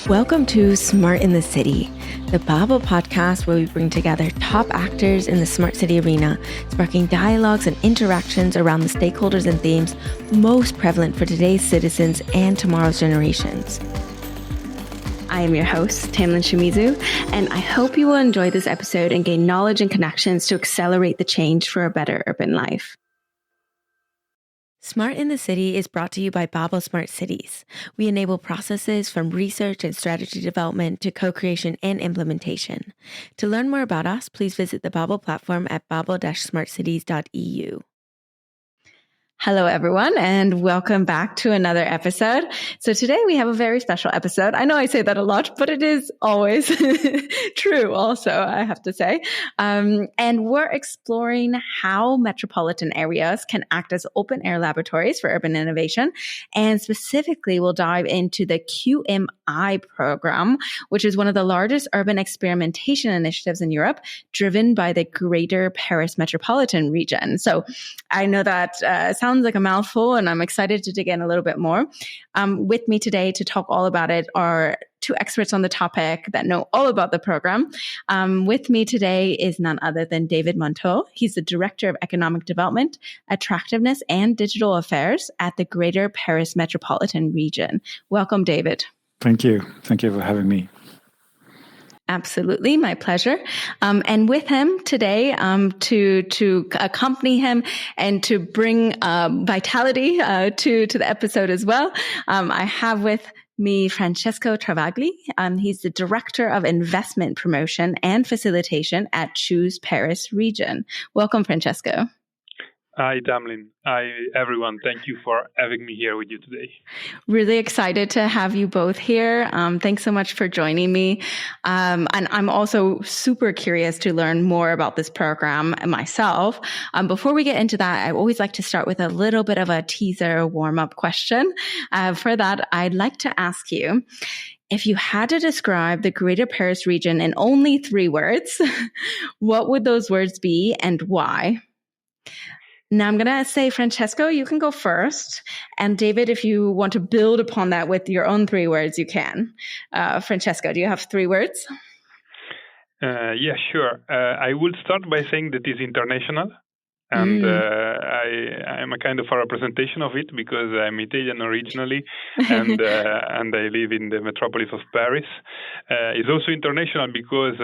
Welcome to Smart in the City, the Babel podcast where we bring together top actors in the smart city arena, sparking dialogues and interactions around the stakeholders and themes most prevalent for today's citizens and tomorrow's generations. I am your host, Tamlin Shimizu, and I hope you will enjoy this episode and gain knowledge and connections to accelerate the change for a better urban life. Smart in the City is brought to you by Babel Smart Cities. We enable processes from research and strategy development to co-creation and implementation. To learn more about us, please visit the Babel platform at babel-smartcities.eu. Hello, everyone, and welcome back to another episode. So today we have a very special episode. I know I say that a lot, but it is always true also, I have to say. And we're exploring how metropolitan areas can act as open air laboratories for urban innovation. And specifically, we'll dive into the QMI program, which is one of the largest urban experimentation initiatives in Europe, driven by the Greater Paris metropolitan region. So I know that sounds like a mouthful, and I'm excited to dig in a little bit more. With me today to talk all about it are two experts on the topic that know all about the program. With me today is none other than David Monteau. He's the Director of Economic Development, Attractiveness, and Digital Affairs at the Greater Paris metropolitan region. Welcome, David. Thank you. Thank you for having me. Absolutely, my pleasure. And with him today, to accompany him and to bring vitality to the episode as well, I have with me Francesco Travagli. He's the Director of Investment Promotion and Facilitation at Choose Paris Region. Welcome, Francesco. Hi, Tamlin. Hi, everyone. Thank you for having me here with you today. Really excited to have you both here. Thanks so much for joining me. And I'm also super curious to learn more about this program myself. Before we get into that, I always like to start with a little bit of a teaser warm-up question. For that, I'd like to ask you, if you had to describe the Greater Paris region in only 3 words, what would those words be and why? Now I'm going to say, Francesco, you can go first. And David, if you want to build upon that with your own 3 words, you can. Francesco, do you have 3 words? Yeah, sure. I will start by saying that it's international. And I'm a kind of a representation of it because I'm Italian originally and I live in the metropolis of Paris. It's also international because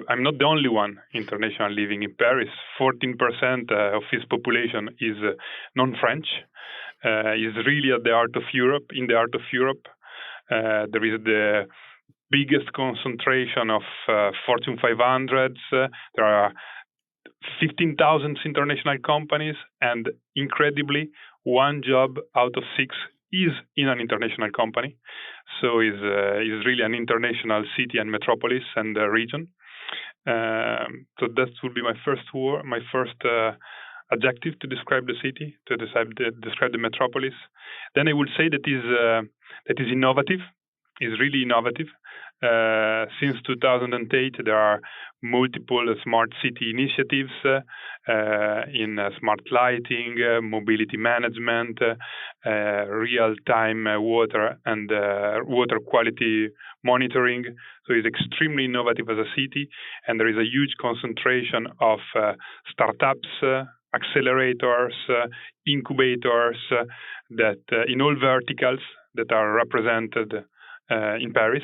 I'm not the only one international living in Paris. 14% of its population is non-French. Is really at the heart of Europe. In the heart of Europe, there is the biggest concentration of Fortune 500s. There are 15,000 international companies, and incredibly, 1 job out of 6 is in an international company. So is really an international city and metropolis and region. So that would be my first adjective to describe the city, to describe the metropolis. Then I would say that is innovative, is really innovative. Since 2008, there are multiple smart city initiatives in smart lighting, mobility management, real-time water and water quality monitoring. So it's extremely innovative as a city, and there is a huge concentration of startups, accelerators, incubators that in all verticals that are represented in Paris.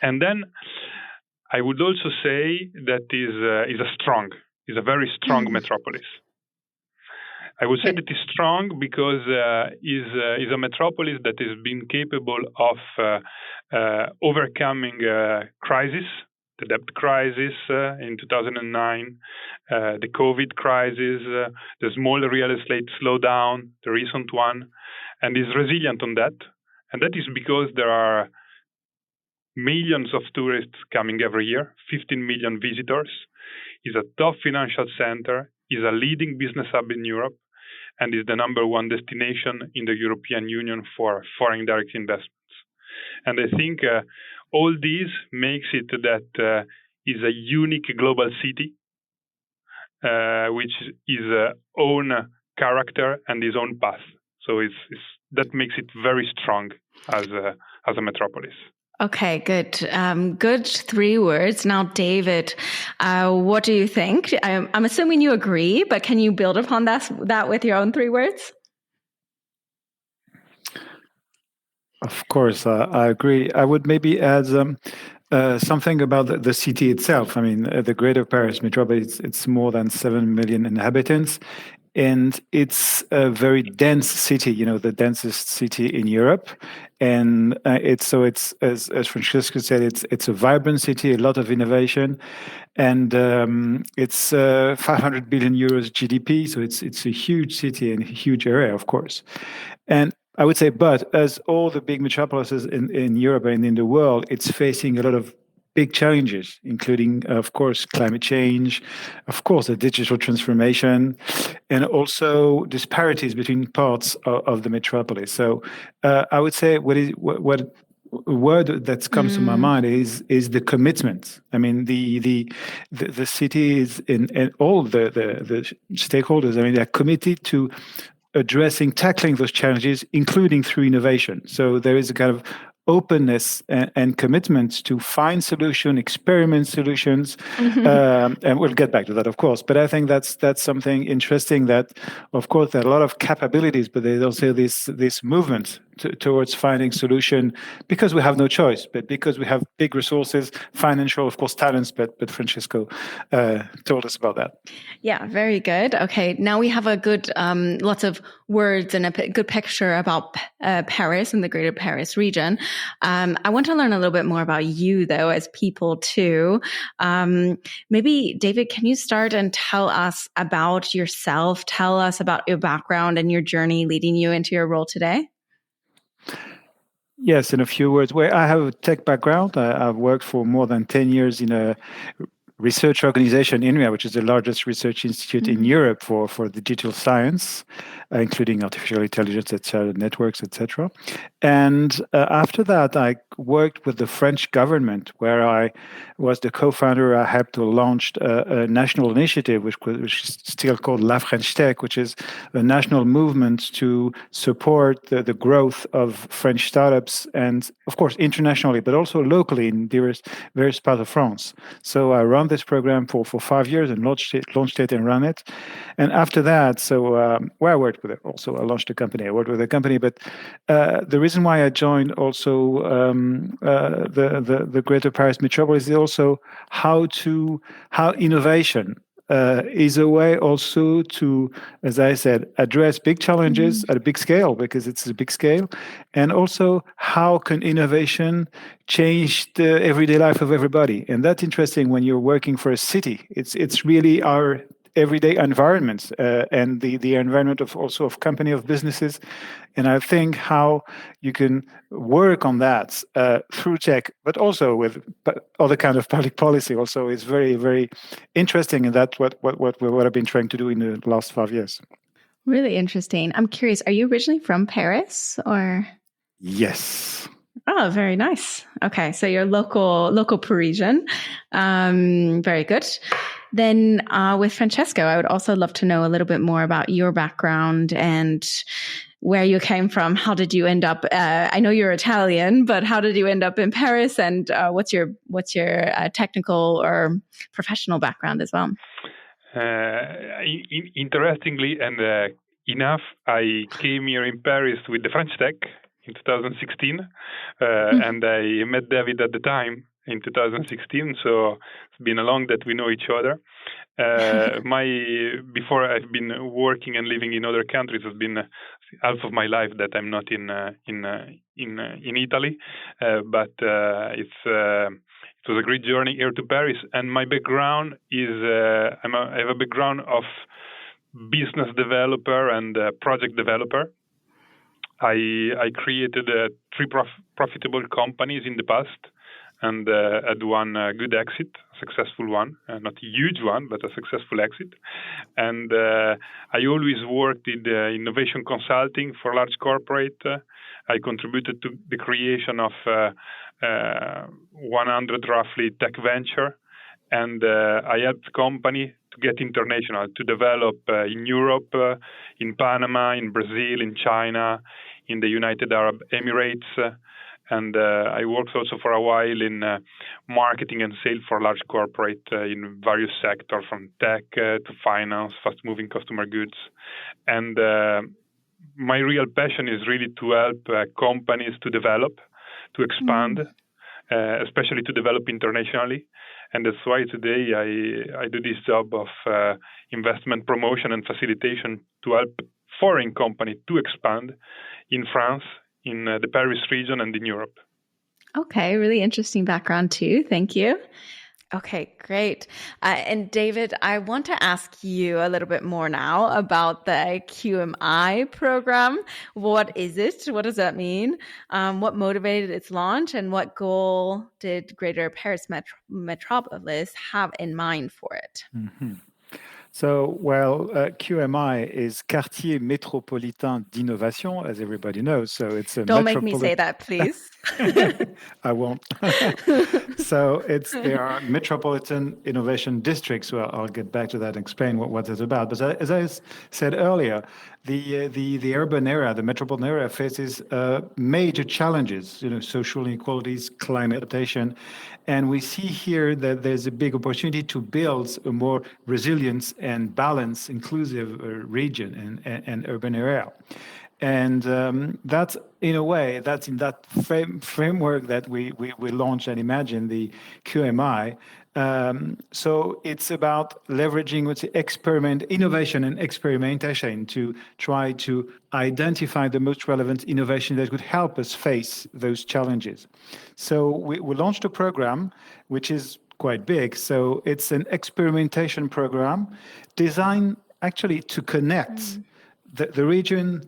And then I would also say that is a very strong metropolis. I would say that it's strong because is a metropolis that has been capable of overcoming crisis, the debt crisis in 2009, the COVID crisis, the small real estate slowdown, the recent one, and is resilient on that. And that is because there are millions of tourists coming every year, 15 million visitors, is a top financial center, is a leading business hub in Europe, and is the number 1 destination in the European Union for foreign direct investments. And I think all this makes it that is a unique global city, which is own character and its own path. So that makes it very strong. as a metropolis. Okay, good. Good 3 words. Now, David, what do you think? I'm assuming you agree, but can you build upon that with your own 3 words? Of course, I agree. I would maybe add something about the city itself. I mean, the Greater Paris metropolis, it's more than 7 million inhabitants, and it's a very dense city, the densest city in Europe. And it's as Francesco said, it's a vibrant city, a lot of innovation, and it's 500 billion euros GDP. So it's a huge city and a huge area, of course. And I would say, but as all the big metropolises in Europe and in the world, it's facing a lot of big challenges, including, of course, climate change, of course, the digital transformation, and also disparities between parts of the metropolis. So I would say what a word that's comes to my mind is the commitment. I mean, the city is and all the stakeholders. I mean, they're committed to tackling those challenges, including through innovation. So there is a kind of openness and commitment to find solutions, experiment solutions, and we'll get back to that, of course. But I think that's something interesting. That, of course, there are a lot of capabilities, but there's also this movement towards finding solution because we have no choice, but because we have big resources, financial, of course, talents. But Francesco told us about that. Yeah, very good. Okay, now we have a good, lots of words and a good picture about Paris and the Greater Paris region. I want to learn a little bit more about you, though, as people too. Maybe, David, can you start and tell us about yourself? Tell us about your background and your journey leading you into your role today. Yes, in a few words. Well, I have a tech background. I've worked for more than 10 years in a research organization, INRIA, which is the largest research institute in Europe for digital science, including artificial intelligence, networks, etc. And after that, I worked with the French government, where I was the co-founder. I helped to launch a national initiative, which is still called La French Tech, which is a national movement to support the growth of French startups, and of course internationally, but also locally in various parts of France. So I run this program for 5 years and launched it and ran it. And after that, where I worked with it, also I launched a company. I worked with a company, but the reason why I joined also the Greater Paris metropolis is also how innovation is a way also to, as I said, address big challenges at a big scale, because it's a big scale, and also how can innovation change the everyday life of everybody. And that's interesting when you're working for a city. It's really our everyday environment and the environment of company, of businesses. And I think how you can work on that through tech, but also with other kind of public policy also is very, very interesting. And that's what I've been trying to do in the last 5 years. Really interesting. I'm curious, are you originally from Paris or? Yes. Oh, very nice. Okay, so you're local Parisian. Very good. Then with Francesco, I would also love to know a little bit more about your background and where you came from. How did you end up? I know you're Italian, but how did you end up in Paris? And what's your technical or professional background as well? Interestingly and enough, I came here in Paris with the French Tech in 2016, and I met David at the time in 2016. So it's been long that we know each other. Before I've been working and living in other countries, it's been half of my life that I'm not in Italy, but it was a great journey here to Paris. And my background is I have a background of business developer and project developer. I created 3 profitable companies in the past, and had one good exit, successful one, not a huge one, but a successful exit. And I always worked in innovation consulting for large corporate. I contributed to the creation of 100 roughly tech venture, and I helped the company to get international, to develop in Europe, in Panama, in Brazil, in China, in the United Arab Emirates. And I worked also for a while in marketing and sales for large corporate in various sectors, from tech to finance, fast-moving consumer goods. And my real passion is really to help companies to develop, to expand, especially to develop internationally. And that's why today I do this job of investment promotion and facilitation to help foreign companies to expand in France, in the Paris region, and in Europe. Okay, really interesting background too. Thank you. Okay, great. And David, I want to ask you a little bit more now about the QMI program. What is it? What does that mean? What motivated its launch, and what goal did Greater Paris Metropolis have in mind for it? Mm-hmm. So, well, QMI is Quartier Métropolitain d'Innovation, as everybody knows. So it's a Don't make me say that, please. I won't. So there are metropolitan innovation districts. Well, I'll get back to that and explain what it's about. But as I said earlier, the urban area, the metropolitan area, faces major challenges. Social inequalities, climate adaptation, and we see here that there's a big opportunity to build a more resilient and balanced, inclusive region and urban area. And that's, in a way, that's in that framework that we launched and imagine the QMI. So it's about leveraging innovation and experimentation to try to identify the most relevant innovation that would help us face those challenges. So we launched a program which is quite big. So it's an experimentation program designed actually to connect the region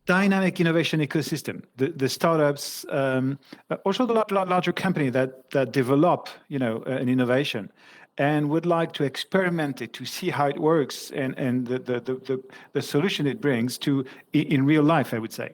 dynamic innovation ecosystem, the startups, also the larger company that develop, an innovation, and would like to experiment it to see how it works and the solution it brings in real life, I would say.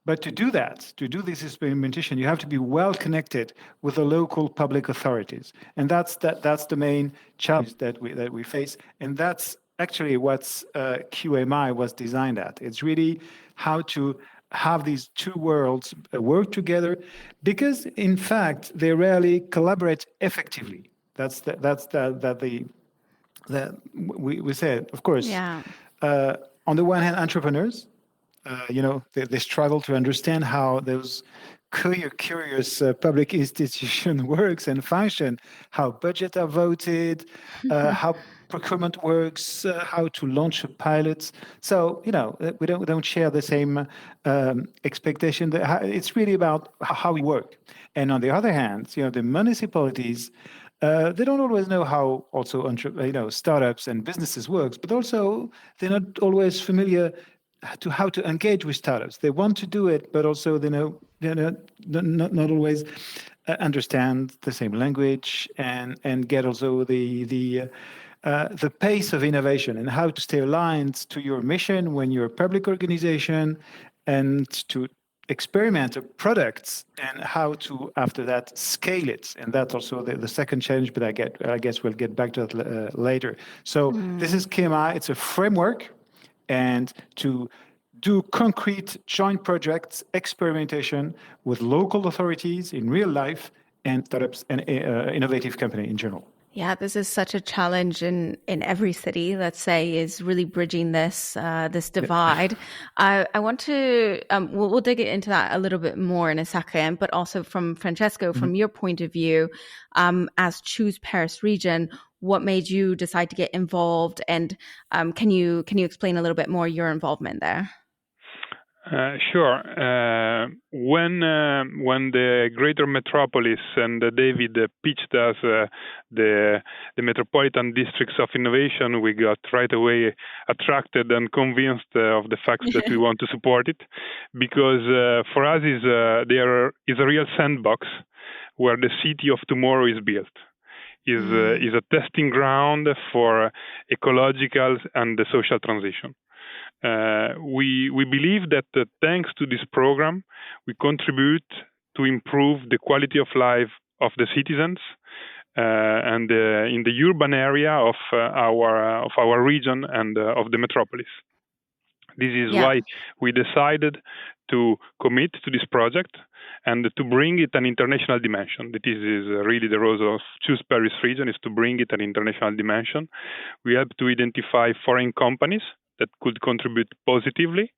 But to do this experimentation, you have to be well connected with the local public authorities, and that's the main challenge that we face, and that's actually what QMI was designed at. It's really how to have these two worlds work together, because in fact they rarely collaborate effectively. We said, of course. Yeah. On the one hand, entrepreneurs, they struggle to understand how those curious public institution works and function, how budgets are voted, how procurement works, how to launch pilots. So we don't share the same expectation. It's really about how we work. And on the other hand, the municipalities, they don't always know how also startups and businesses works, but also they're not always familiar to how to engage with startups. They want to do it, but also they not always understand the same language and get also the pace of innovation and how to stay aligned to your mission when you're a public organization, and to experiment products and how to, after that, scale it. And that's also the second challenge, but I guess we'll get back to that later. So this is QMI. It's a framework, and to do concrete joint projects, experimentation with local authorities in real life, and startups and innovative company in general. Yeah, this is such a challenge in every city, let's say, is really bridging this divide. I want to, we'll dig into that a little bit more in a second, but also from Francesco, from your point of view, as Choose Paris region, what made you decide to get involved? And can you explain a little bit more your involvement there? Sure. When the Greater Metropolis and David pitched us the Metropolitan Districts of Innovation, we got right away attracted and convinced of the fact that we want to support it, because for us there is a real sandbox where the city of tomorrow is built. Is a testing ground for ecological and the social transition. We believe that thanks to this program, we contribute to improve the quality of life of the citizens and in the urban area of our region and of the metropolis. This is why we decided to commit to this project and to bring it an international dimension. This is really the role of Choose Paris region, is to bring it an international dimension. We have to identify foreign companies that could contribute positively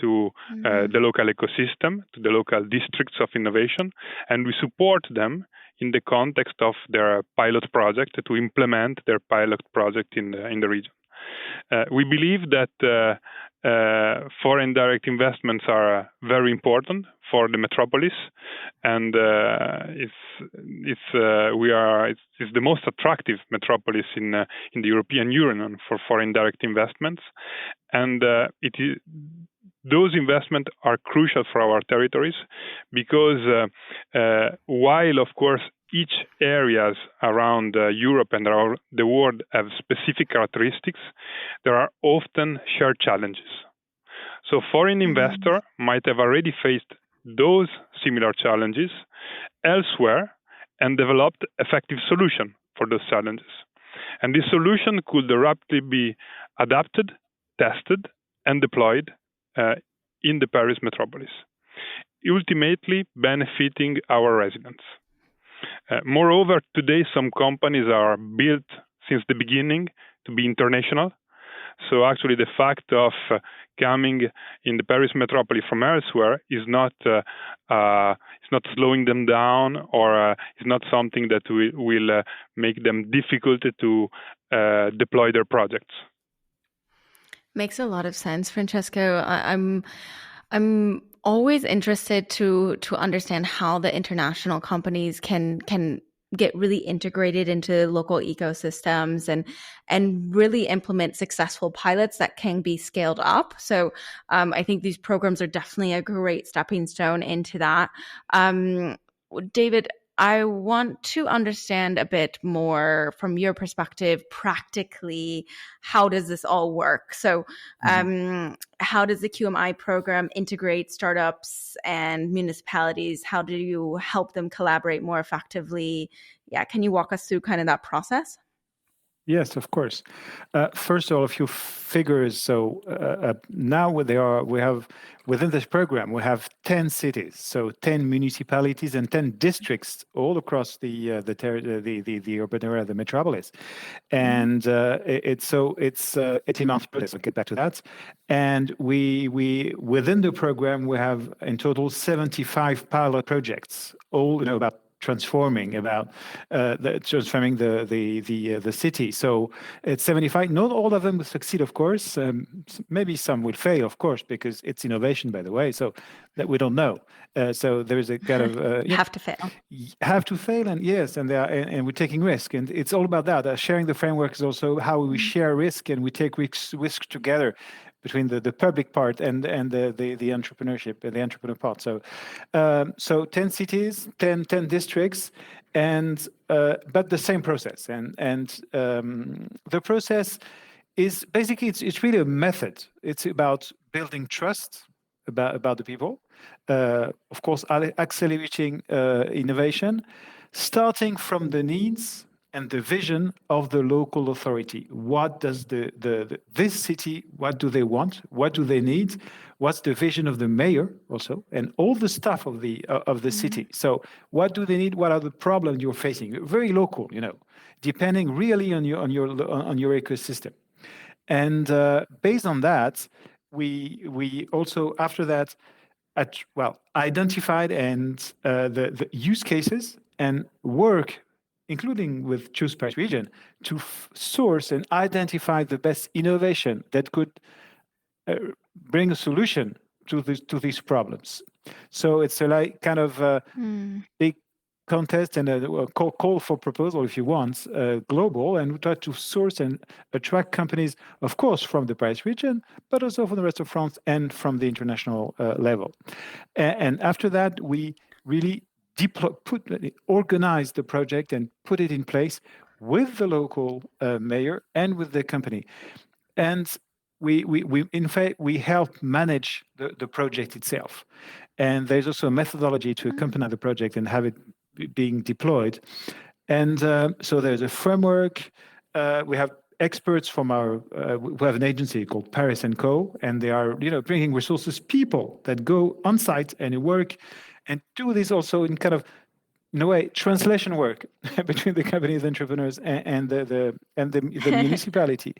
to the local ecosystem, to the local districts of innovation, and we support them in the context of their pilot project to implement their pilot project in the region. We believe that foreign direct investments are very important for the metropolis, and it's the most attractive metropolis in the European Union for foreign direct investments, and those investments are crucial for our territories because while, of course, each areas around Europe and around the world have specific characteristics, there are often shared challenges. So foreign investor might have already faced those similar challenges elsewhere and developed effective solution for those challenges. And this solution could rapidly be adapted, tested, and deployed in the Paris metropolis, ultimately benefiting our residents. Moreover, today some companies are built since the beginning to be international. So actually the fact of coming in the Paris metropolis from elsewhere is not slowing them down, or is not something that will make them difficult to deploy their projects. Makes a lot of sense, Francesco. I'm always interested to understand how the international companies can get really integrated into local ecosystems and really implement successful pilots that can be scaled up. So I think these programs are definitely a great stepping stone into that. David, I want to understand a bit more from your perspective, practically, how does this all work? So how does the QMI program integrate startups and municipalities? How do you help them collaborate more effectively? Yeah, can you walk us through kind of that process? Yes, of course. First of all, a few figures. So now we have within this program, we have 10 cities, so 10 municipalities and 10 districts all across the urban area, the metropolis. And it's 18 months process. I'll get back to that. And we within the program, we have in total 75 pilot projects, all about transforming the city. So it's 75. Not all of them will succeed, of course. Maybe some will fail, of course, because it's innovation, by the way. So that we don't know. So there is a kind of have to fail. Have to fail, and yes, and we're taking risk, and it's all about that. Sharing the framework is also how we share risk, and we take risk together between the public part and the entrepreneurship and the entrepreneur part. So 10 cities, 10 districts, and but the same process. And the process is basically it's really a method. It's about building trust about the people. Of course, accelerating innovation, starting from the needs and the vision of the local authority. What does this city, what do they want? What do they need? What's the vision of the mayor also? And all the staff of the city. So what do they need? What are the problems you're facing? Very local, depending really on your ecosystem. And based on that, we also, after that, identified and the use cases and work, including with Choose Paris region, to source and identify the best innovation that could bring a solution to these problems. So it's a kind of big contest and a call for proposal, if you want, global, and we try to source and attract companies, of course, from the Paris region, but also from the rest of France and from the international level. And after that, we really organize the project and put it in place with the local mayor and with the company. And we help manage the project itself. And there's also a methodology to accompany the project and have it being deployed. And so there's a framework. We have experts from our, we have an agency called Paris & Co., and they are, bringing resources, people that go on site and work and do this also in kind of, in a way, translation work between the companies, entrepreneurs, and the municipality.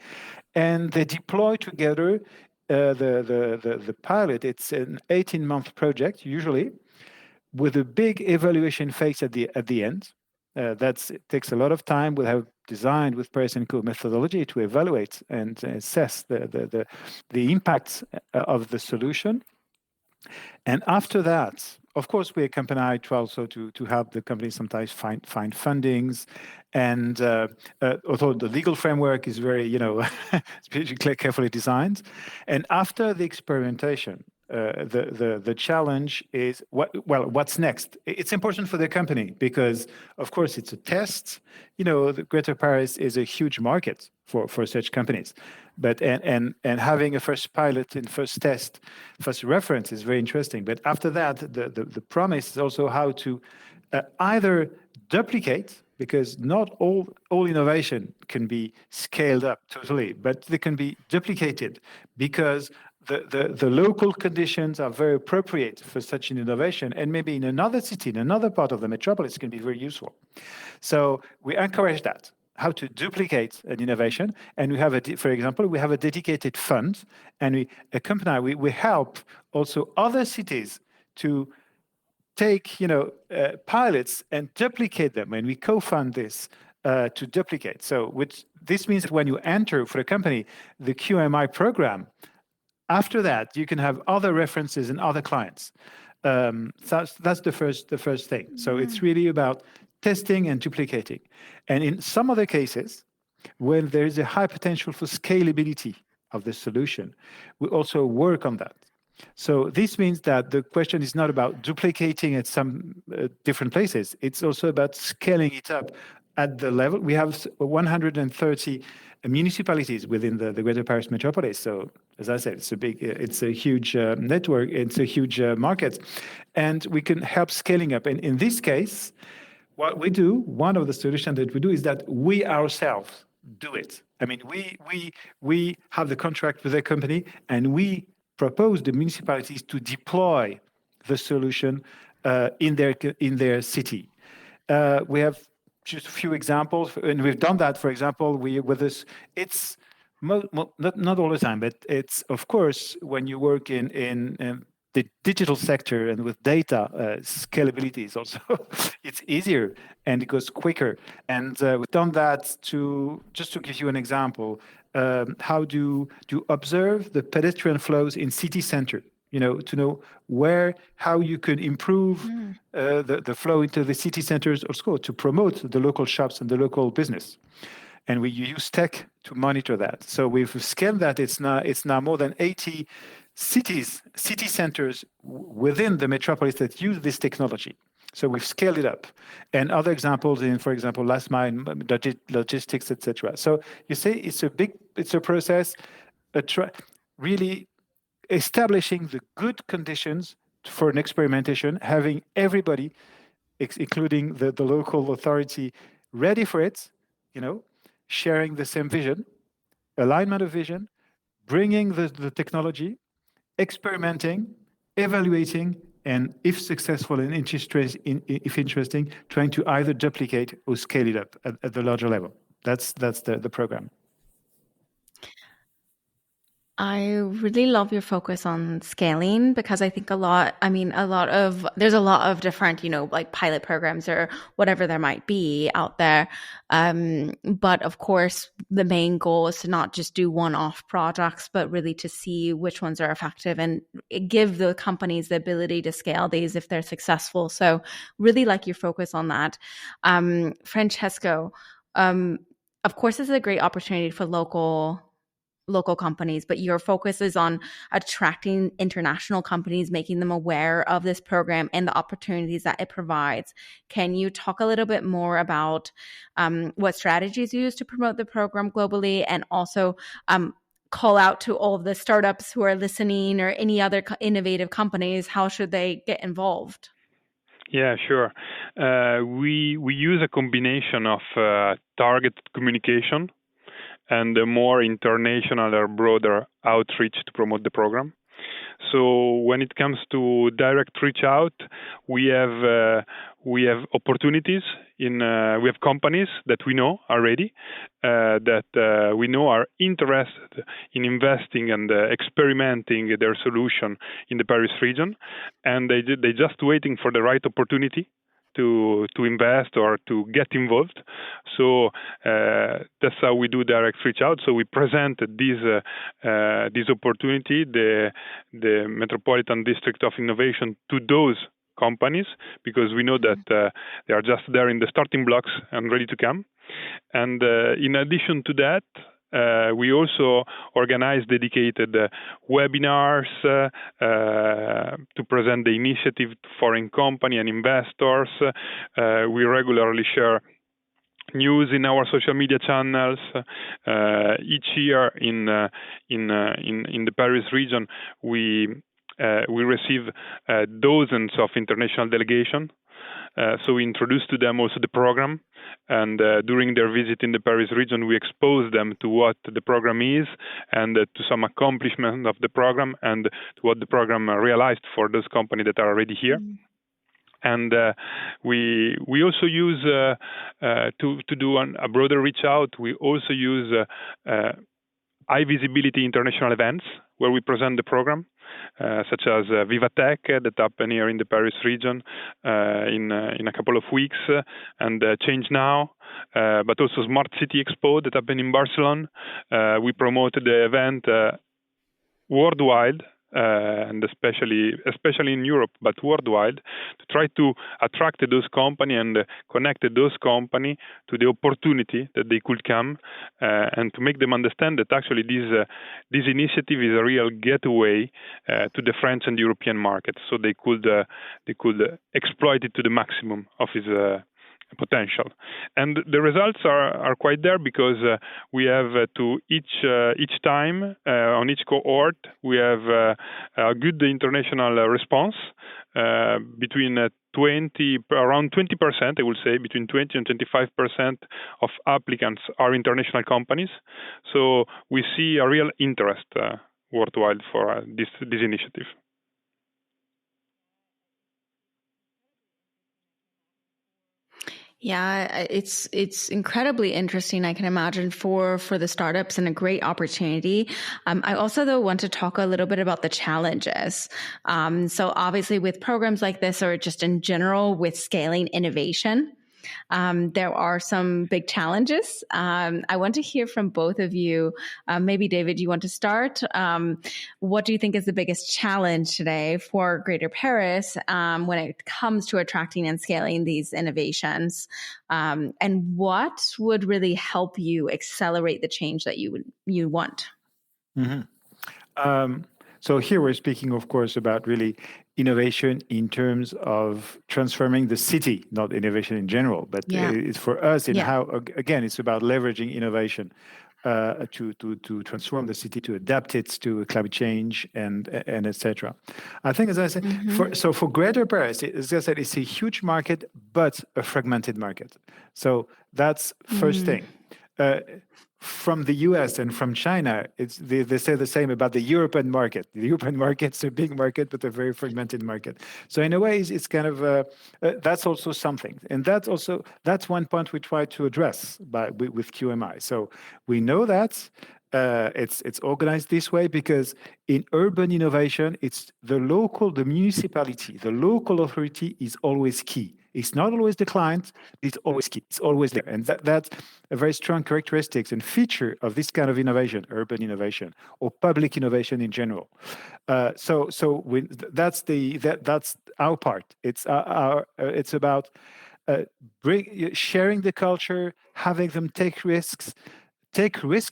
And they deploy together the pilot. It's an 18-month project, usually, with a big evaluation phase at the end. It takes a lot of time. We have designed with Paris & Co. methodology to evaluate and assess the impacts of the solution. And after that, of course, we accompany also to help the companies sometimes find fundings. And although the legal framework is very, carefully designed. And after the experimentation, the challenge is what's next? It's important for the company because, of course, it's a test. The Greater Paris is a huge market for such companies, but and having a first pilot and first test, first reference is very interesting. But after that, the promise is also how to either duplicate, because not all innovation can be scaled up totally, but they can be duplicated because the local conditions are very appropriate for such an innovation, and maybe in another city, in another part of the metropolis, can be very useful. So we encourage that, how to duplicate an innovation. And we have, for example, we have a dedicated fund, and we help also other cities to take, pilots and duplicate them, and we co-fund this to duplicate. So this means that when you enter for a company the QMI program, after that, you can have other references and other clients. That's the first thing. So it's really about testing and duplicating. And in some other cases, when there is a high potential for scalability of the solution, we also work on that. So this means that the question is not about duplicating at some different places. It's also about scaling it up at the level. We have 130 municipalities within the Greater Paris metropolis. So, as I said, it's a huge network. It's a huge market, and we can help scaling up. And in this case, what we do, one of the solutions that we do is that we ourselves do it. I mean, we have the contract with the company, and we propose the municipalities to deploy the solution in their city. We have just a few examples, and we've done that. For example, it's not all the time, but it's, of course, when you work in the digital sector and with data, scalability is also it's easier and it goes quicker. And we've done that just to give you an example. How do you observe the pedestrian flows in city center? To know how you could improve the flow into the city centers, also to promote the local shops and the local business. And we use tech to monitor that. So we've scaled that. It's now more than 80 city centers within the metropolis that use this technology. So we've scaled it up. And other examples for example, last mile logistics, etc. So you see, it's a process, really establishing the good conditions for an experimentation, having everybody, including the local authority, ready for it, sharing the same vision, alignment of vision, bringing the technology, experimenting, evaluating, and if successful and if interesting, trying to either duplicate or scale it up at the larger level. That's the program. I really love your focus on scaling, because I think there's a lot of different, like pilot programs or whatever there might be out there. But of course, the main goal is to not just do one-off projects, but really to see which ones are effective and give the companies the ability to scale these if they're successful. So really like your focus on that. Francesco, of course, this is a great opportunity for local companies, but your focus is on attracting international companies, making them aware of this program and the opportunities that it provides. Can you talk a little bit more about what strategies you use to promote the program globally, and also call out to all of the startups who are listening or any other innovative companies? How should they get involved? Yeah, sure. We use a combination of targeted communication and a more international or broader outreach to promote the program. So when it comes to direct reach out, we have opportunities we have companies that we know already that we know are interested in investing and experimenting their solution in the Paris region, and they just waiting for the right opportunity to invest or to get involved. So that's how we do direct reach out. So we presented this opportunity, the Metropolitan District of Innovation, to those companies, because we know that they are just there in the starting blocks and ready to come. And in addition to that, we also organize dedicated webinars to present the initiative to foreign company and investors. We regularly share news in our social media channels. Each year in the Paris region, we receive dozens of international delegations. So we introduce to them also the program, and during their visit in the Paris region, we expose them to what the program is and to some accomplishment of the program and to what the program realized for those companies that are already here. And we also use to do a broader reach out. We also use high visibility international events where we present the program, such as VivaTech that happen here in the Paris region in a couple of weeks, and Change Now, but also Smart City Expo that happened in Barcelona. We promoted the event worldwide, and especially in Europe, but worldwide, to try to attract those companies and connect those companies to the opportunity that they could come, and to make them understand that actually this initiative is a real gateway to the French and European market, so they could exploit it to the maximum of its potential. And the results are quite there, because we have to each time on each cohort we have a good international response, between around 20%, I would say, between 20 and 25% of applicants are international companies. So we see a real interest worldwide for this initiative. Yeah, it's incredibly interesting, I can imagine, for the startups, and a great opportunity. I also, though, want to talk a little bit about the challenges. So obviously with programs like this, or just in general with scaling innovation, there are some big challenges. I want to hear from both of you. Maybe David, you want to start? What do you think is the biggest challenge today for Greater Paris when it comes to attracting and scaling these innovations? And what would really help you accelerate the change that you want? Mm-hmm. So here we're speaking, of course, about really innovation in terms of transforming the city, not innovation in general, but it's for us in how, again, it's about leveraging innovation to transform the city, to adapt it to climate change and etc. I think, as I said, for Greater Paris, as I said, it's a huge market, but a fragmented market. So that's first thing. From the US and from China, they say the same about the European market. The European market's a big market, but a very fragmented market. So in a way, it's kind of that's also something, and that's one point we try to address with QMI. So we know that it's organized this way because in urban innovation, it's the municipality, the local authority is always key. It's not always the client, it's always key, it's always there. And that's a very strong characteristic and feature of this kind of innovation, urban innovation, or public innovation in general. That's our part. It's about sharing the culture, having them take risk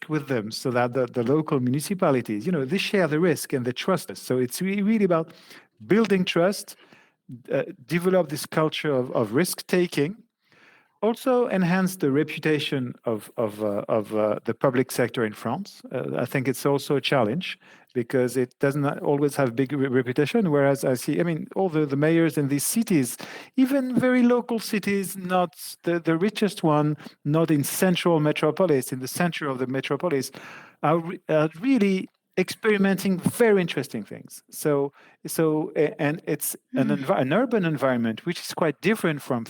with them, so that the local municipalities, they share the risk and they trust us. So it's really about building trust, develop this culture of risk-taking, also enhance the reputation of the public sector in France. I think it's also a challenge because it does not always have big reputation. Whereas I see, all the mayors in these cities, even very local cities, not the richest one, not in central metropolis, in the center of the metropolis, are really experimenting very interesting things. And it's an urban environment, which is quite different from,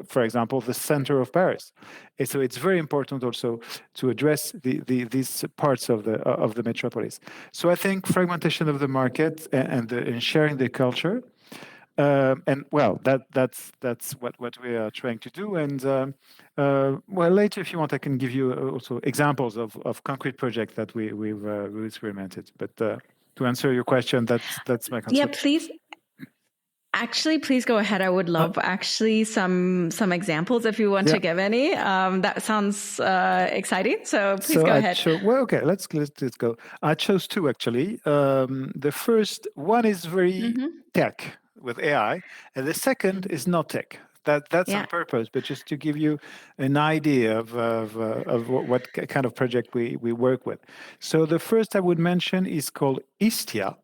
for example, the center of Paris. And so it's very important also to address these parts of the metropolis. So I think fragmentation of the market and sharing the culture, and well, that's what we are trying to do. And well, later, if you want, I can give you also examples of concrete projects that we've experimented. But to answer your question, that's my concept. Yeah, please. Actually, please go ahead. I would love actually some examples if you want to give any. That sounds exciting. So please go ahead. Well, okay, let's go. I chose two actually. The first one is very tech with AI, and the second is not tech. That's on purpose, but just to give you an idea of what kind of project we work with. So the first I would mention is called Istia.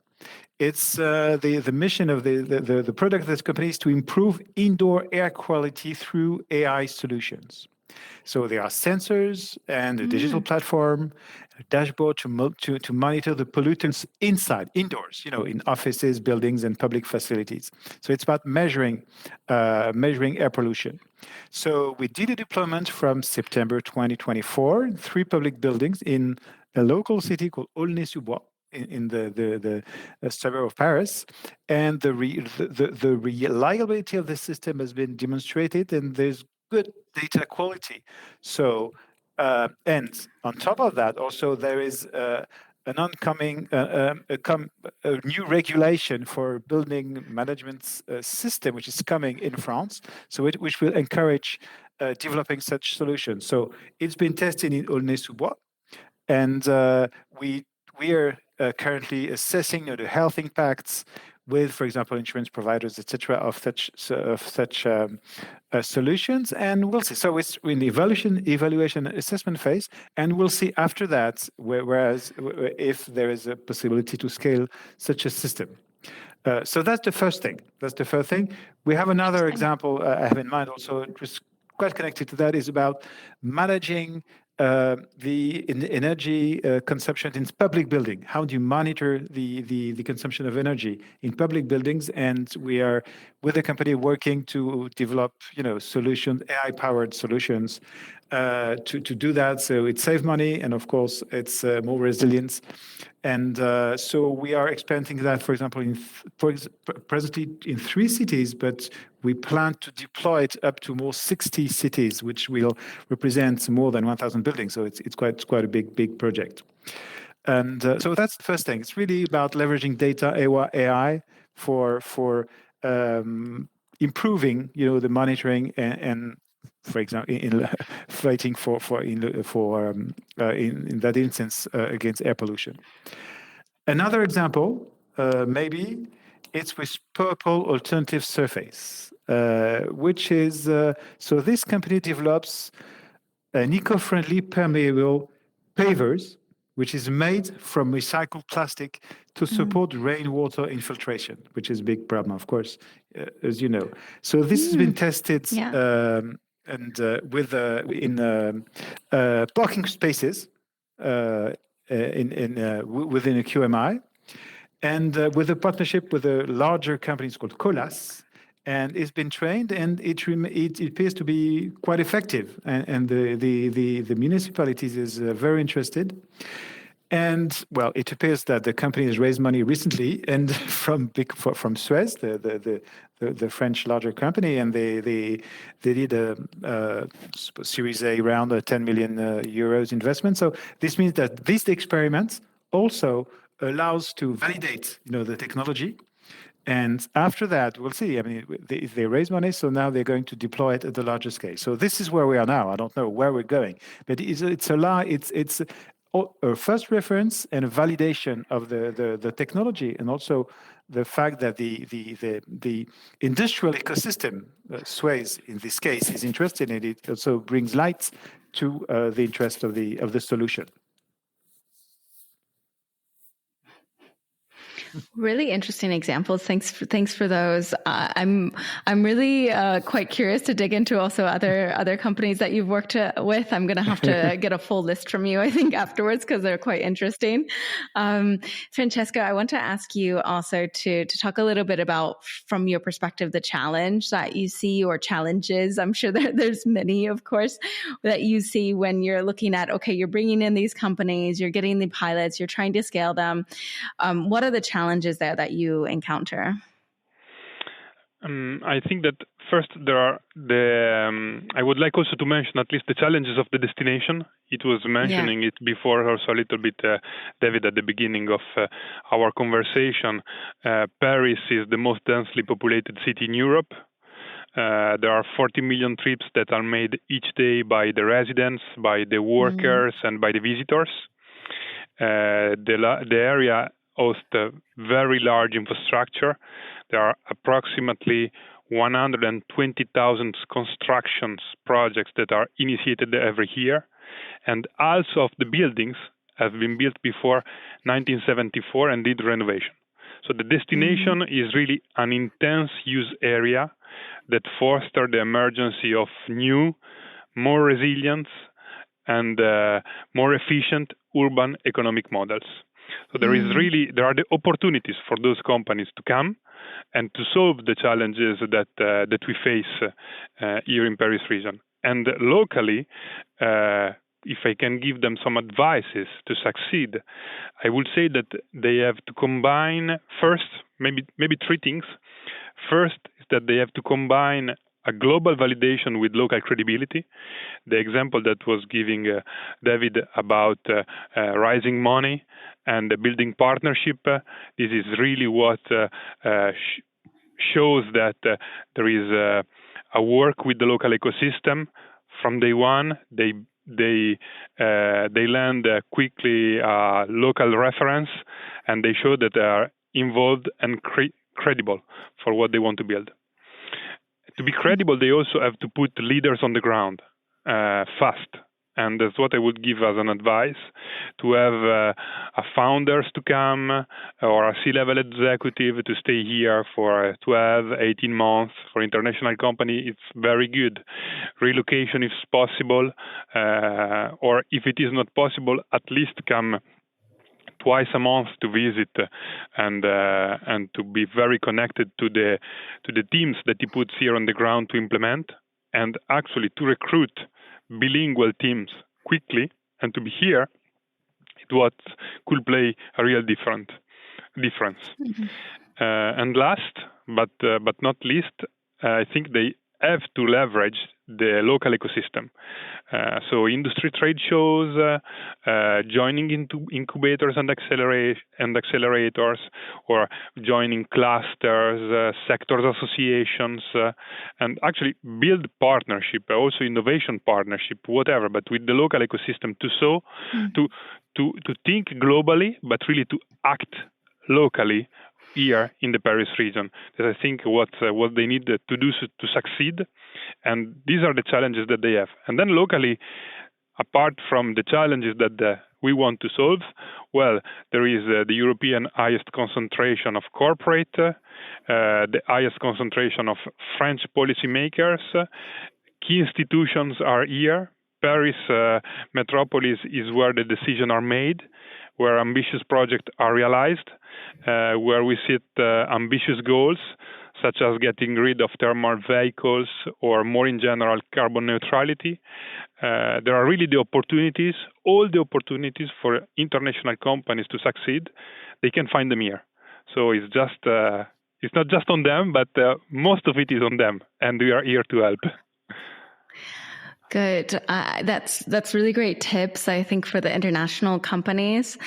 It's the mission of the product of this company is to improve indoor air quality through AI solutions. So there are sensors and a digital platform, a dashboard to monitor the pollutants indoors, in offices, buildings, and public facilities. So it's about measuring air pollution. So we did a deployment from September 2024 in 3 public buildings in a local city called Aulnay-sous-Bois, in the suburb of Paris, and the reliability of the system has been demonstrated, and there's good data quality. So, and on top of that, also there is an oncoming a new regulation for building management system, which is coming in France. So which will encourage developing such solutions. So it's been tested in Aulnay-sous-Bois, and we are currently assessing the health impacts with, for example, insurance providers, etc., of such solutions, and we'll see. So it's in the evaluation assessment phase, and we'll see after that, if there is a possibility to scale such a system. So that's the first thing. We have another example I have in mind also, just quite connected to that, is about managing the energy consumption in public building. How do you monitor the consumption of energy in public buildings? And we are with the company working to develop solutions, AI-powered solutions to do that. So it saves money, and of course it's more resilience. And so we are expanding that, for example, presently in 3 cities, but we plan to deploy it up to more 60 cities, which will represent more than 1,000 buildings. So it's quite a big project. And so that's the first thing. It's really about leveraging data, AI, for improving, the monitoring and for example, in fighting in that instance against air pollution. Another example, maybe, it's with Purple Alternative Surface, which is so this company develops an eco-friendly permeable pavers, which is made from recycled plastic to support rainwater infiltration, which is a big problem, of course, as you know. So this has been tested and in parking spaces within a QMI, and with a partnership with a larger company called Colas, and it's been trained, and it appears to be quite effective, and the municipalities is very interested. And well, it appears that the company has raised money recently, and from Suez, the French larger company, and they did a Series A round, a 10 million euros investment. So this means that this experiment also allows to validate, the technology. And after that, we'll see. If they raise money, so now they're going to deploy it at the larger scale. So this is where we are now. I don't know where we're going, but it's a first reference and a validation of the technology, and also the fact that the industrial ecosystem, Suez in this case, is interested in it. Also brings light to the interest of the solution. Really interesting examples. Thanks for those. I'm really quite curious to dig into also other companies that you've worked with. I'm going to have to get a full list from you, I think, afterwards, because they're quite interesting. Francesco, I want to ask you also to talk a little bit about, from your perspective, the challenge that you see, or challenges. I'm sure there's many, of course, that you see when you're looking at, okay, you're bringing in these companies, you're getting the pilots, you're trying to scale them. What are the challenges there that you encounter? I think that first there are I would like also to mention at least the challenges of the destination. It was mentioning it before also a little bit, David, at the beginning of our conversation. Paris is the most densely populated city in Europe. There are 40 million trips that are made each day by the residents, by the workers, and by the visitors. The area hosts a very large infrastructure. There are approximately 120,000 construction projects that are initiated every year, and also of the buildings have been built before 1974 and did renovation. So the destination is really an intense use area that fosters the emergence of new, more resilient, and more efficient urban economic models. So there are the opportunities for those companies to come and to solve the challenges that we face here in Paris region. And locally, if I can give them some advices to succeed, I would say that they have to combine first, maybe three things. First is that they have to combine a global validation with local credibility. The example that was giving David about raising money and building partnership, this is really what shows that there is a work with the local ecosystem. From day one, they land quickly local reference, and they show that they are involved and credible for what they want to build. To be credible, they also have to put leaders on the ground fast. And that's what I would give as an advice, to have founders to come or a C-level executive to stay here for 12, 18 months. For international company, it's very good. Relocation if possible, or if it is not possible, at least come twice a month to visit and to be very connected to the teams that he puts here on the ground to implement, and actually to recruit bilingual teams quickly and to be here. It what could play a real difference. And last but not least, I think they have to leverage the local ecosystem. So industry trade shows, joining into incubators and accelerators, or joining clusters, sectors associations, and actually build partnership, also innovation partnership, whatever, but with the local ecosystem to think globally, but really to act locally here in the Paris region. That I think what they need to do to succeed, and these are the challenges that they have. And then locally, apart from the challenges that we want to solve, well, there is the European highest concentration of corporate, the highest concentration of French policymakers. Key institutions are here. Paris metropolis is where the decisions are made, where ambitious projects are realized, where we set ambitious goals, such as getting rid of thermal vehicles or more in general carbon neutrality. There are really all the opportunities for international companies to succeed. They can find them here. So it's not just on them, but most of it is on them, and we are here to help. Good. That's really great tips, I think, for the international companies.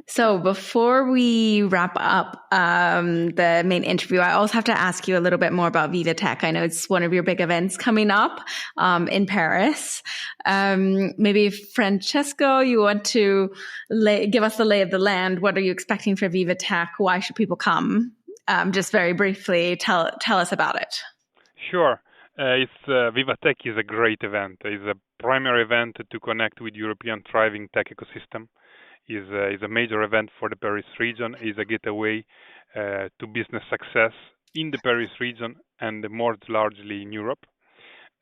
So before we wrap up the main interview, I also have to ask you a little bit more about VivaTech. I know it's one of your big events coming up in Paris. Maybe Francesco, you want to give us the lay of the land. What are you expecting for VivaTech? Why should people come? Just very briefly, tell us about it. Sure. VivaTech is a great event. It's a primary event to connect with European thriving tech ecosystem. is a major event for the Paris region, is a gateway to business success in the Paris region and more largely in Europe.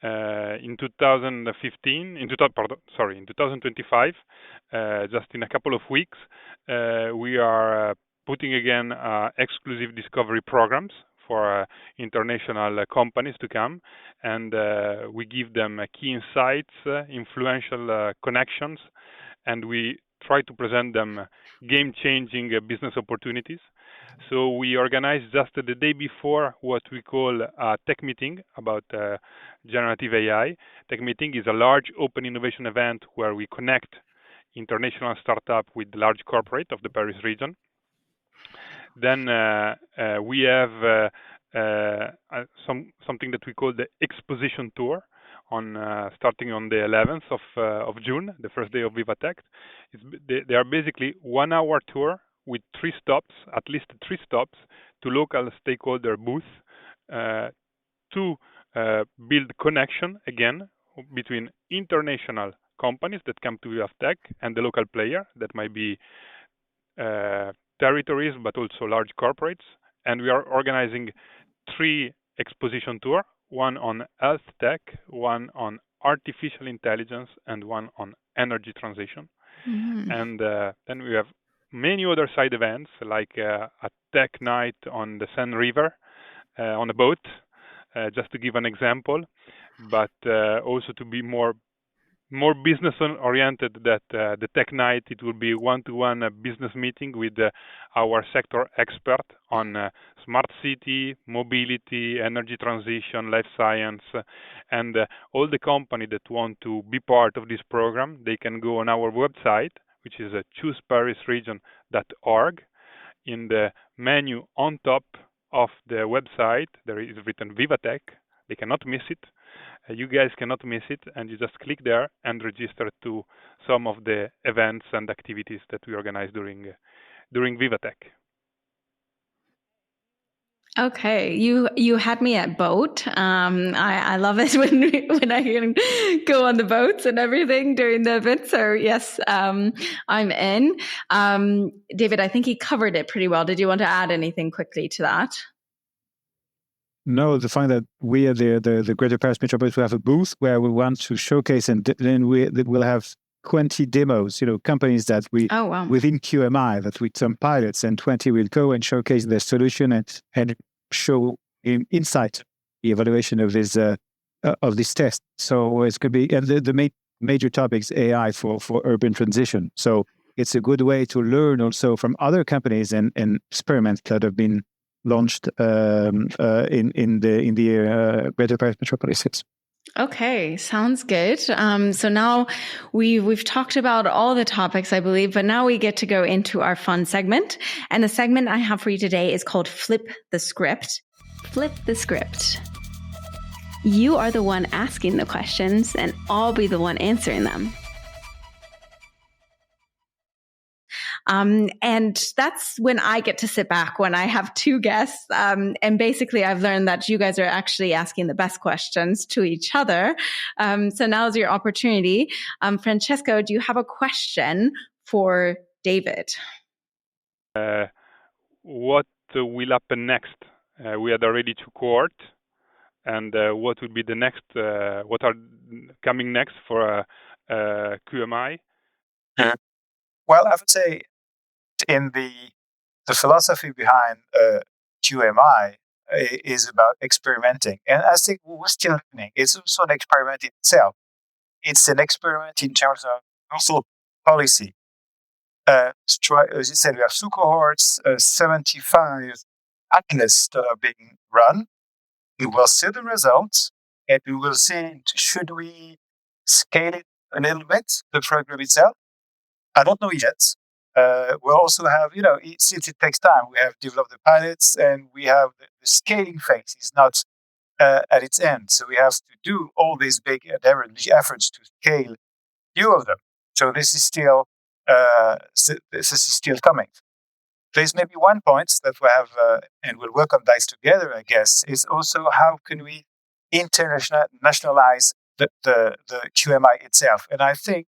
In 2025, just in a couple of weeks, we are putting again exclusive discovery programs for international companies to come, and we give them key insights, influential connections, and we try to present them game-changing business opportunities. So we organized just the day before what we call a tech meeting about generative AI. Tech meeting is a large open innovation event where we connect international startup with large corporate of the Paris region. Then we have something that we call the exposition tour on starting on the 11th of June, the first day of VivaTech. They are basically 1 hour tour with at least three stops to local stakeholder booths to build connection again between international companies that come to VivaTech and the local player that might be territories but also large corporates. And we are organizing 3 exposition tours, one on health tech, one on artificial intelligence, and one on energy transition. Mm-hmm. And then we have many other side events like a tech night on the Seine River on a boat, just to give an example, but also to be more business oriented. That the tech night, it will be one-to-one business meeting with our sector expert on smart city, mobility, energy transition, life science, and all the company that want to be part of this program, they can go on our website, which is chooseparisregion.org. In the menu on top of the website, there is written VivaTech. They cannot miss it. You guys cannot miss it, and you just click there and register to some of the events and activities that we organize during VivaTech. Okay, you had me at boat. I love it when I can go on the boats and everything during the event. So yes, I'm in. David, I think he covered it pretty well. Did you want to add anything quickly to that? No, the fact that we at the Greater Paris Metropolis will have a booth where we want to showcase, and then we'll have 20 demos, companies that within QMI that with some pilots, and 20 will go and showcase their solution and show insight, the evaluation of this test. So it's going to be, and the major topics AI for urban transition. So it's a good way to learn also from other companies and experiments that have been launched in the Greater Paris Metropolis. Okay, sounds good. So now we've talked about all the topics, I believe, but now we get to go into our fun segment. And the segment I have for you today is called Flip the Script. Flip the script. You are the one asking the questions, and I'll be the one answering them. And that's when I get to sit back when I have 2 guests. And basically I've learned that you guys are actually asking the best questions to each other. So now's your opportunity. Francesco, do you have a question for David? What will happen next? We had already 2 cohorts. And what will be the next, what are coming next for QMI? Well, I would say in the philosophy behind QMI is about experimenting. And I think we're still happening. It's also an experiment in itself. It's an experiment in terms of also policy. As you said, we have 2 cohorts, 75 atlas that are being run. We will see the results, and we will see, should we scale it a little bit, the program itself? I don't know yet. We'll also have, since it takes time, we have developed the pilots, and we have the scaling phase is not at its end. So we have to do all these big efforts to scale few of them. So this is still coming. There's maybe one point that we have, and we'll work on DICE together, I guess, is also how can we internationalize the QMI itself. And I think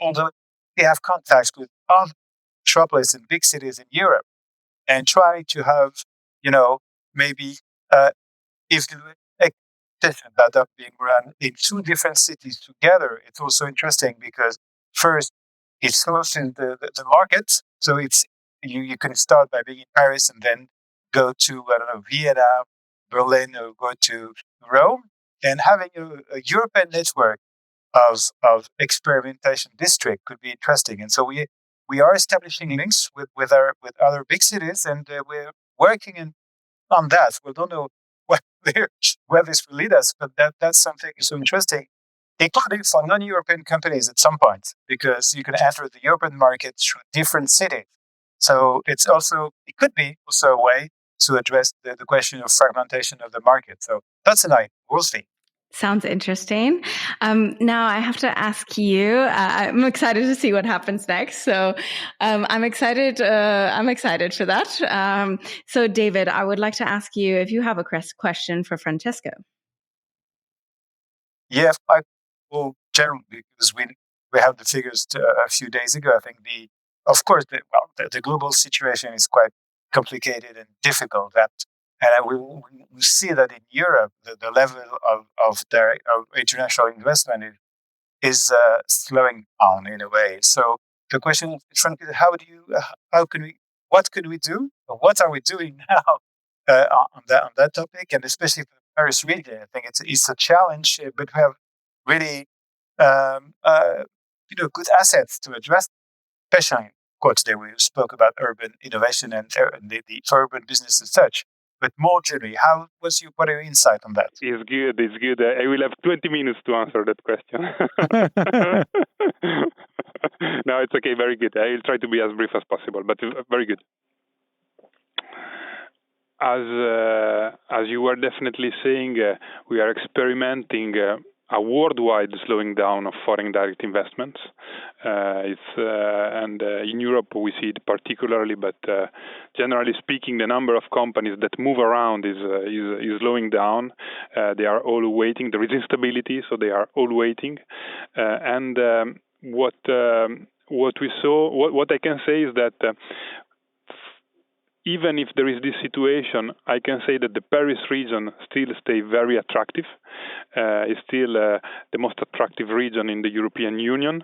although we have contacts with other metropolis and big cities in Europe, and try to have, maybe if the expectations that are being run in two different cities together, it's also interesting because first, it's close in the market. So it's you can start by being in Paris and then go to, I don't know, Vienna, Berlin, or go to Rome, and having a European network of experimentation district could be interesting. And so we are establishing links with other big cities, and we're working on that. We don't know where this will lead us, but that's something so interesting, including for non-European companies at some point, because you can enter the European market through different cities. So it could be also a way to address the question of fragmentation of the market. So that's an idea. We'll see. Sounds interesting. Now I have to ask you. I'm excited to see what happens next. So I'm excited. I'm excited for that. So David, I would like to ask you if you have a question for Francesco. Yeah, I will generally, because we have the figures a few days ago. I think the global situation is quite complicated and difficult. And we see that in Europe, the level of international investment is slowing down in a way. So the question is, what can we do? Or what are we doing now on that topic? And especially for the Paris region, I think it's a challenge, but we have really good assets to address, especially, of course, today we spoke about urban innovation and the urban business as such. But more generally, what are your insight on that? It's good. I will have 20 minutes to answer that question. No, it's okay. Very good. I will try to be as brief as possible, but very good. As you were definitely saying, we are experimenting a worldwide slowing down of foreign direct investments. In Europe we see it particularly, but generally speaking, the number of companies that move around is slowing down. They are all waiting. There is instability, so they are all waiting. What we saw, what I can say is that. Even if there is this situation, I can say that the Paris region still stays very attractive. It's still the most attractive region in the European Union,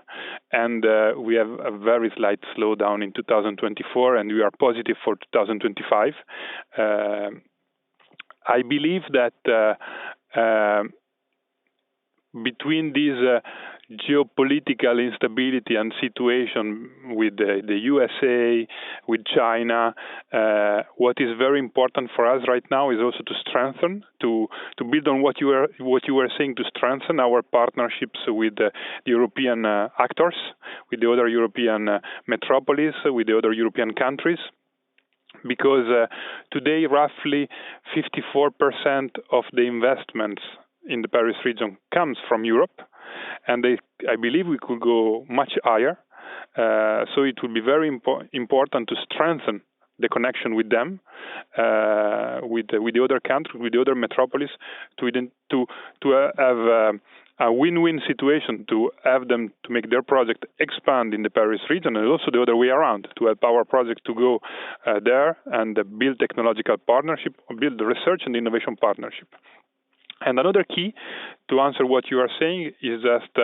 and we have a very slight slowdown in 2024, and we are positive for 2025. I believe that between these geopolitical instability and situation with the USA, with China, what is very important for us right now is also to strengthen, to build on what you were saying, to strengthen our partnerships with the European actors, with the other European metropolis, with the other European countries. Because today, roughly 54% of the investments in the Paris region comes from Europe, and I believe we could go much higher. So it will be very important to strengthen the connection with them, with the other countries, with the other metropolis, to have a win-win situation, to have them to make their project expand in the Paris region, and also the other way around, to help our project to go there and build technological partnership, build the research and innovation partnership. And another key to answer what you are saying is just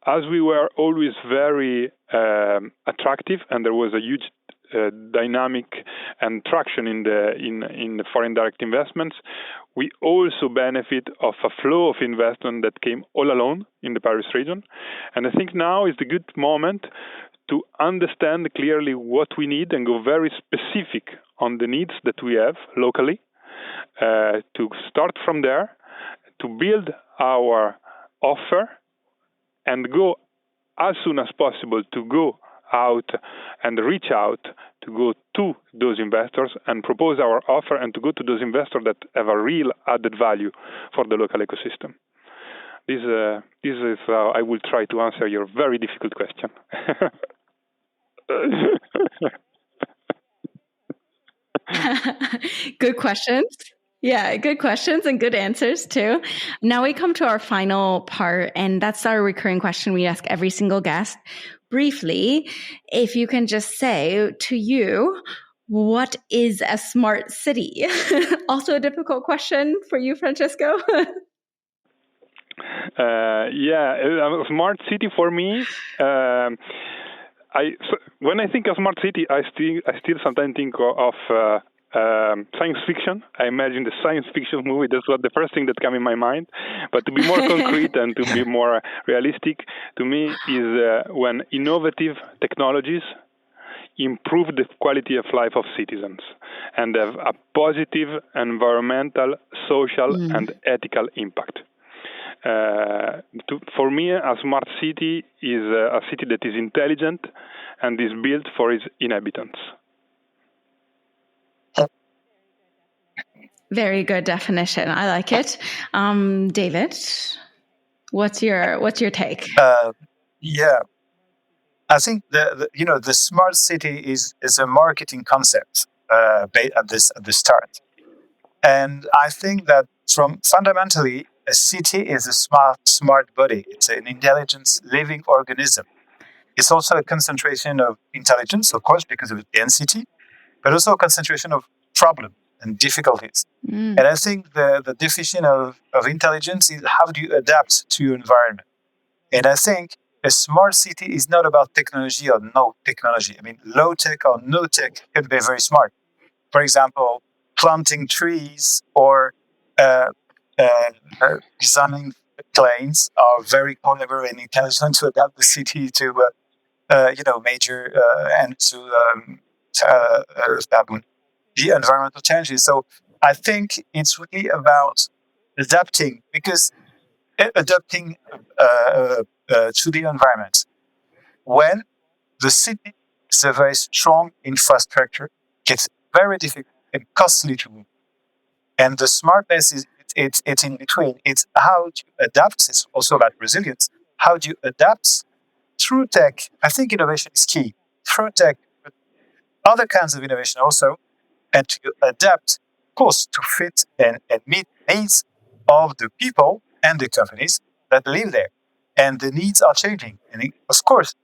as we were always very attractive, and there was a huge dynamic and traction in the foreign direct investments, we also benefit of a flow of investment that came all alone in the Paris region. And I think now is the good moment to understand clearly what we need and go very specific on the needs that we have locally. To start from there, to build our offer, and go as soon as possible to go out and reach out to go to those investors and propose our offer, and to go to those investors that have a real added value for the local ecosystem. This is how I will try to answer your very difficult question. Good questions. Yeah, good questions and good answers too. Now we come to our final part, and that's our recurring question we ask every single guest. briefly, if you can just say to you, what is a smart city? Also a difficult question for you, Francesco. A smart city for me. When I think of smart city, I still sometimes think of science fiction. I imagine the science fiction movie. That's what the first thing that came in my mind. But to be more concrete and to be more realistic, to me is when innovative technologies improve the quality of life of citizens and have a positive environmental, social, and ethical impact. For me, a smart city is a city that is intelligent and is built for its inhabitants. Very good definition. I like it. David, what's your take? I think the smart city is a marketing concept at the start, and I think that fundamentally a city is a smart body. It's an intelligent living organism. It's also a concentration of intelligence, of course, because of its density, but also a concentration of problems and difficulties. And I think the definition of intelligence is how do you adapt to your environment. And I think a smart city is not about technology or no technology. I mean, low tech or no tech can be very smart. For example, planting trees or designing planes are very clever and intelligent to adapt the city to major and to the environmental changes. So I think it's really about adapting to the environment. When the city is a very strong infrastructure, it's very difficult and costly to move. And the smartness is it's in between. It's how to adapt. It's also about resilience. How do you adapt through tech? I think innovation is key. Through tech, but other kinds of innovation also, and to adapt, of course, to fit and meet needs of the people and the companies that live there. And the needs are changing. And of course,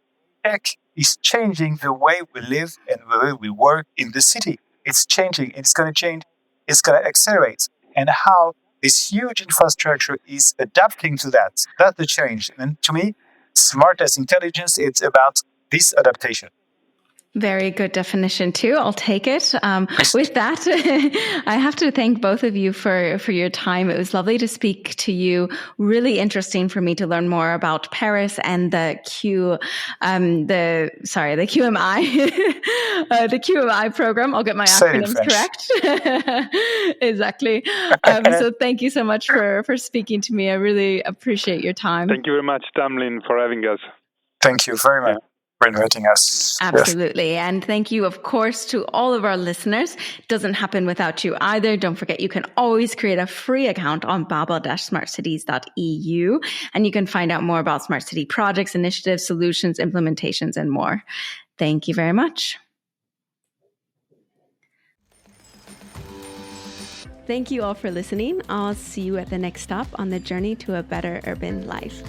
tech is changing the way we live and the way we work in the city. It's changing. It's going to change. It's going to accelerate. And how this huge infrastructure is adapting to that. That's the change. And to me, smart as intelligence, it's about this adaptation. Very good definition too. I'll take it. With that, I have to thank both of you for your time. It was lovely to speak to you. Really interesting for me to learn more about Paris and the QMI, the QMI program. I'll get my acronyms correct. Exactly. So thank you so much for speaking to me. I really appreciate your time. Thank you very much, Tamlin, for having us. Thank you very much. For inviting us. Absolutely. Yes. And thank you, of course, to all of our listeners. It doesn't happen without you either. Don't forget, you can always create a free account on babel-smartcities.eu, and you can find out more about smart city projects, initiatives, solutions, implementations, and more. Thank you very much. Thank you all for listening. I'll see you at the next stop on the journey to a better urban life.